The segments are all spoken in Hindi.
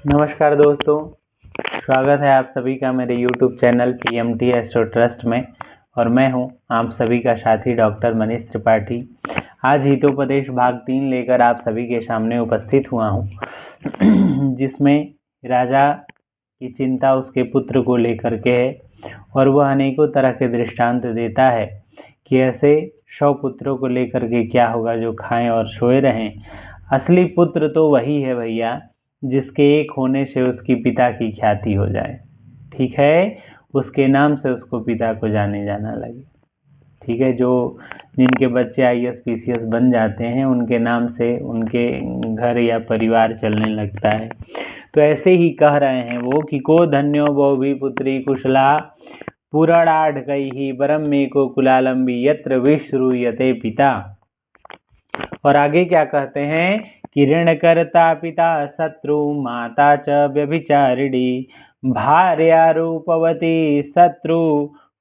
नमस्कार दोस्तों, स्वागत है आप सभी का मेरे YouTube channel PMT astro trust में। और मैं हूं आप सभी का साथी डॉक्टर मनीष त्रिपाठी। आज हितोपदेश भाग 3 लेकर आप सभी के सामने उपस्थित हुआ हूं, जिसमें राजा की चिंता उसके पुत्र को लेकर के है और वह अनेकों तरह के दृष्टांत देता है कि ऐसे 100 पुत्रों को लेकर के क्या होगा जो खाएं और सोए रहें। असली पुत्र तो वही है भैया जिसके एक होने से उसकी पिता की ख्याति हो जाए, ठीक है, उसके नाम से उसको पिता को जाने जाना लगे, ठीक है। जिनके बच्चे IAS PCS बन जाते हैं उनके नाम से उनके घर या परिवार चलने लगता है। तो ऐसे ही कह रहे हैं वो कि को धन्यो वो भी पुत्री कुशला पुराणाढ़ कई ही बरम में को कुलालंबी यत्र विश्रूयते पिता। और आगे क्या कहते हैं कि ऋण करता पिता शत्रु माता च व्यभिचारिणी भार्या रूपवती शत्रु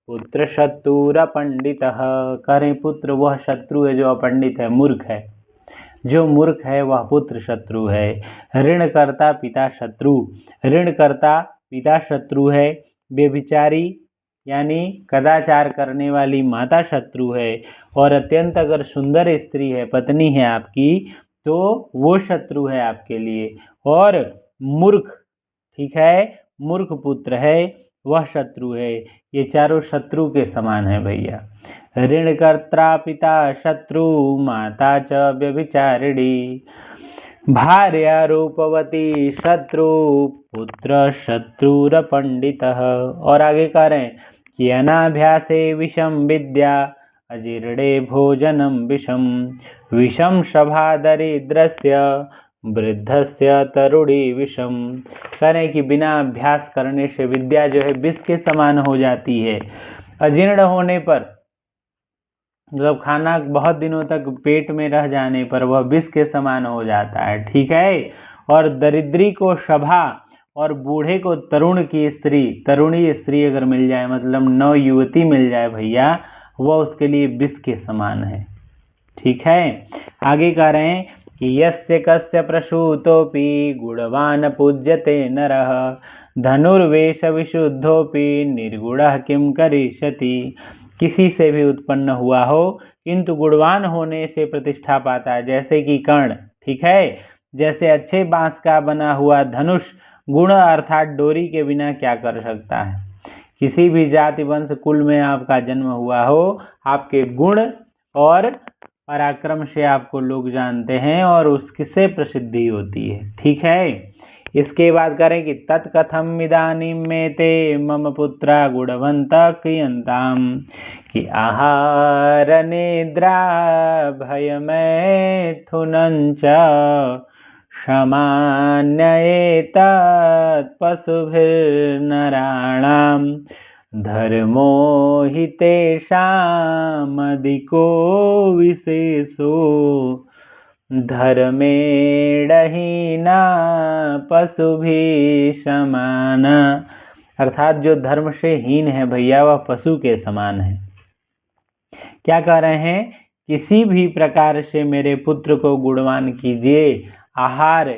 पुत्र शत्रुर पंडित। करें पुत्र वह शत्रु है जो अपंडित है, मूर्ख है। जो मूर्ख है वह पुत्र शत्रु है। ऋण करता पिता शत्रु, ऋण करता पिता शत्रु है। व्यभिचारी यानी कदाचार करने वाली माता शत्रु है। और अत्यंत अगर सुंदर स्त्री है, पत्नी है आपकी, तो वो शत्रु है आपके लिए। और मूर्ख, ठीक है, मूर्ख पुत्र है वह शत्रु है। ये चारों शत्रु के समान है भैया। ऋण कर्ता पिता शत्रु माता च व्यभिचारिणी भार्या रूपवती शत्रु पुत्र शत्रुर पंडित। और आगे कह रहे हैं कि अनाभ्यासे विषम विद्या अजीर्णे भोजनम विषम विषम सभा दरिद्रस्य वृद्धस्य तरुणी विषम। करें कि बिना अभ्यास करने से विद्या जो है विष के समान हो जाती है। अजीर्ण होने पर, मतलब खाना बहुत दिनों तक पेट में रह जाने पर वह विष के समान हो जाता है, ठीक है। और दरिद्री को सभा और बूढ़े को तरुण की स्त्री, तरुणी स्त्री अगर मिल जाए, मतलब नव युवती मिल जाए भैया, वह उसके लिए विष के समान है, ठीक है। आगे कह रहे हैं कि यस्य कस्य प्रसूतोपि गुणवान पूज्यते नरः धनुर्वेश विशुद्धोपि निर्गुणः किम करिष्यति। किसी से भी उत्पन्न हुआ हो किंतु गुणवान होने से प्रतिष्ठा पाता है, जैसे कि कर्ण, ठीक है। जैसे अच्छे बांस का बना हुआ धनुष गुण अर्थात डोरी के बिना क्या कर सकता है। किसी भी जाति वंश कुल में आपका जन्म हुआ हो, आपके गुण और पराक्रम से आपको लोग जानते हैं और उससे प्रसिद्धि होती है, ठीक है। इसके बाद करें कि तत्कथम इदानीं में ते मम पुत्रा गुणवंता क्रियंताम कि आहार निद्रा भय मैथुनञ्च सामान्येतत् पशुभिर्नराणां धर्मो हि तेषामधिको विशेषो धर्मेणहीना पशुभिः समाना। अर्थात जो धर्म से हीन है भैया वह पशु के समान है। क्या कह रहे हैं, किसी भी प्रकार से मेरे पुत्र को गुणवान कीजिए। आहार,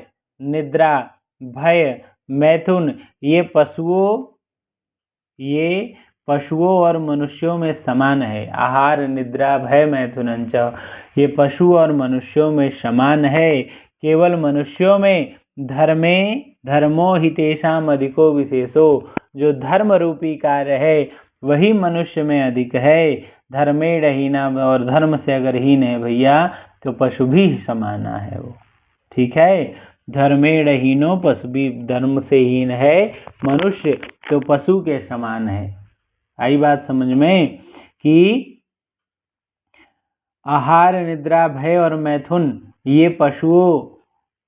निद्रा, भय, मैथुन, ये पशुओं और मनुष्यों में समान है। आहार, निद्रा, भय, मैथुनंच, ये पशु और मनुष्यों में समान है। केवल मनुष्यों में धर्मो हितेषाम अधिको विशेषो, जो धर्म रूपी कार्य है वही मनुष्य में अधिक है। धर्मेण हीना, और धर्म से अगर हीन है भैया तो पशु भी समाना है वो, ठीक है। धर्मेण हीनो पशु भी, धर्म से हीन है मनुष्य तो पशु के समान है। आई बात समझ में कि आहार, निद्रा, भय और मैथुन ये पशुओं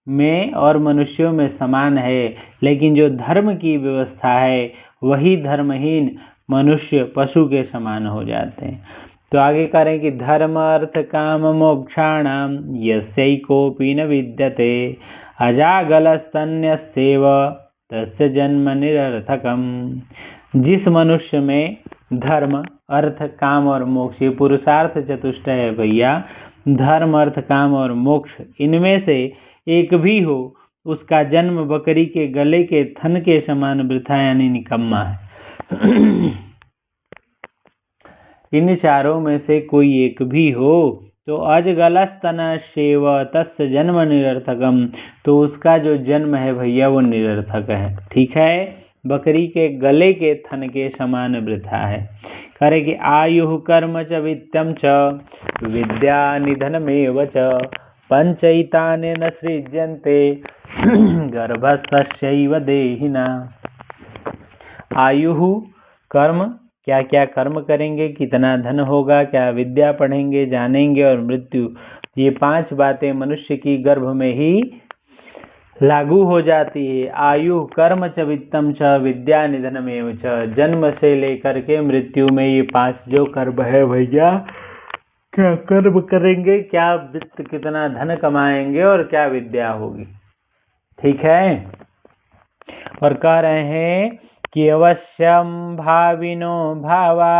में और मनुष्यों में समान है, लेकिन जो धर्म की व्यवस्था है वही धर्महीन मनुष्य पशु के समान हो जाते हैं। तो आगे करें कि धर्म अर्थ काम मोक्षाणाम यस्यैकोपि न विद्यते अजागलस्तन्यस्यैव तस्य जन्म निरर्थकम। जिस मनुष्य में धर्म, अर्थ, काम और मोक्ष, ये पुरुषार्थ चतुष्टय है भैया, धर्म, अर्थ, काम और मोक्ष, इनमें से एक भी हो उसका जन्म बकरी के गले के थन के समान वृथा यानी निकम्मा है। इन चारों में से कोई एक भी हो तो अजगलस्तनस्येव तस्य जन्म निरर्थकम, तो उसका जो जन्म है भैया वो निरर्थक है। ठीक है, बकरी के गले के थन के समान वृथा है। करे कि आयु कर्म च वित्तम च विद्या निधनमेव च पंचैताने न सृज्यन्ते गर्भस्थस्यैव देहिना। आयु कर्म, क्या क्या कर्म करेंगे, कितना धन होगा, क्या विद्या पढ़ेंगे जानेंगे, और मृत्यु, ये 5 बातें मनुष्य की गर्भ में ही लागू हो जाती है। आयु कर्म च वित्तम च विद्या निधनमेव च, जन्म से लेकर के मृत्यु में ये 5 जो कर्म है भैया, क्या कर्म करेंगे, क्या वित्त, कितना धन कमाएंगे और क्या विद्या होगी। ठीक है, और कह रहे हैं कि अवश्यम भाविनो भावा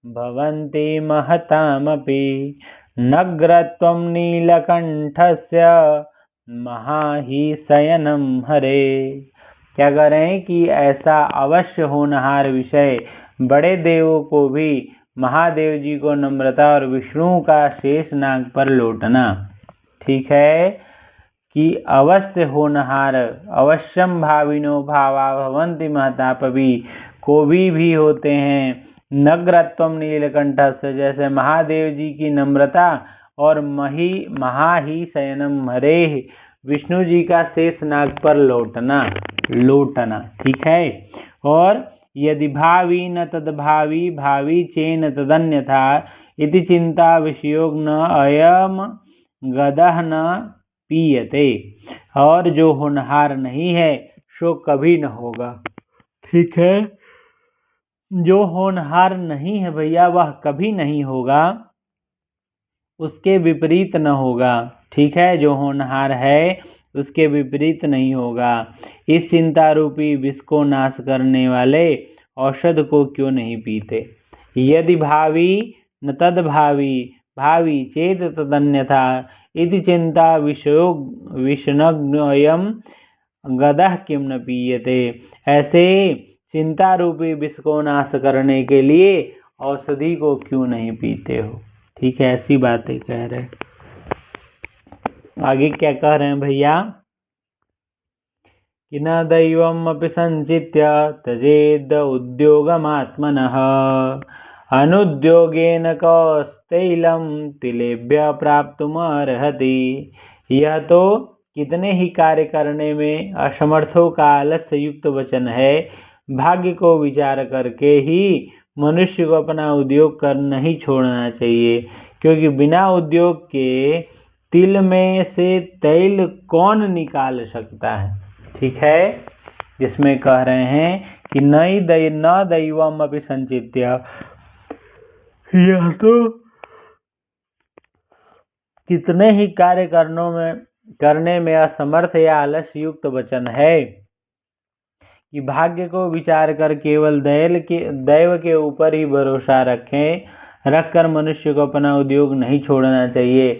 भवन्ति महतामपि नग्रत्वं नीलकंठस्य महाहिशयनं हरे। क्या कह रहे हैं कि ऐसा अवश्य होनहार विषय बड़े देवों को भी, महादेव जी को नम्रता और विष्णु का शेष नाग पर लौटना। ठीक है, कि अवश्य होनहार, अवश्यम भाविनो भावा भवन्ति महतापि, को भी होते हैं नग्रत्वम नीलकंठ से, जैसे महादेव जी की नम्रता और महाही शयनम हरे, विष्णु जी का शेष नाग पर लौटना। ठीक है, और यदि भावी न तद्भावी भावी चेन तदन्यथा इति चिंता विषयोग न अयम गदह न पीयते, और जो होनहार नहीं है सो कभी न होगा। ठीक है, जो होनहार नहीं है भैया वह कभी नहीं होगा, उसके विपरीत न होगा। ठीक है, जो होनहार है उसके विपरीत नहीं होगा। इस चिंता रूपी विष को नाश करने वाले औषध को क्यों नहीं पीते। यदि भावी न तद्भावी भावी चेत तदन्यथा इति चिंता विषणग्नोऽयं गदः किम न पीयते, ऐसे चिंता रूपी विष को नाश करने के लिए औषधि को क्यों नहीं पीते हो। ठीक है, ऐसी बातें कह रहे। आगे क्या कह रहे हैं भैया कि न दैवम अपि संचित्य त्यजेद उद्योगमात्मनः अनुद्योगेन कौस्तैलम तिलेभ्य प्राप्तुमर्हति। यह तो कितने ही कार्य करने में असमर्थों का आलस्य युक्त वचन है। भाग्य को विचार करके ही मनुष्य को अपना उद्योग कर नहीं छोड़ना चाहिए, क्योंकि बिना उद्योग के तिल में से तैल कौन निकाल सकता है। ठीक है, जिसमें कह रहे हैं कि न दैवम अपि संचित्य, यह तो कितने ही कार्य करने में असमर्थ या आलस्य युक्त वचन है कि भाग्य को विचार कर केवल दैव के ऊपर ही भरोसा रखकर मनुष्य को अपना उद्योग नहीं छोड़ना चाहिए,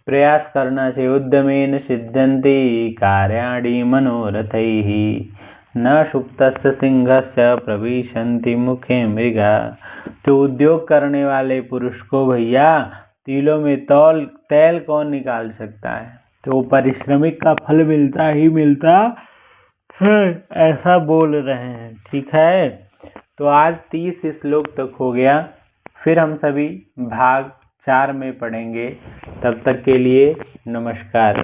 प्रयास करना चाहिए। उद्यमेन सिद्ध्यन्ति कार्याणि मनोरथैः न सुप्तस्य सिंहस्य प्रविशन्ति मुखे मृगा। तो उद्योग करने वाले पुरुष को भैया तिलों में तैल कौन निकाल सकता है, तो परिश्रमिक का फल मिलता ही मिलता है, ऐसा बोल रहे हैं। ठीक है, तो आज 30 श्लोक तक हो गया, फिर हम सभी भाग 4 में पढ़ेंगे। तब तक के लिए नमस्कार।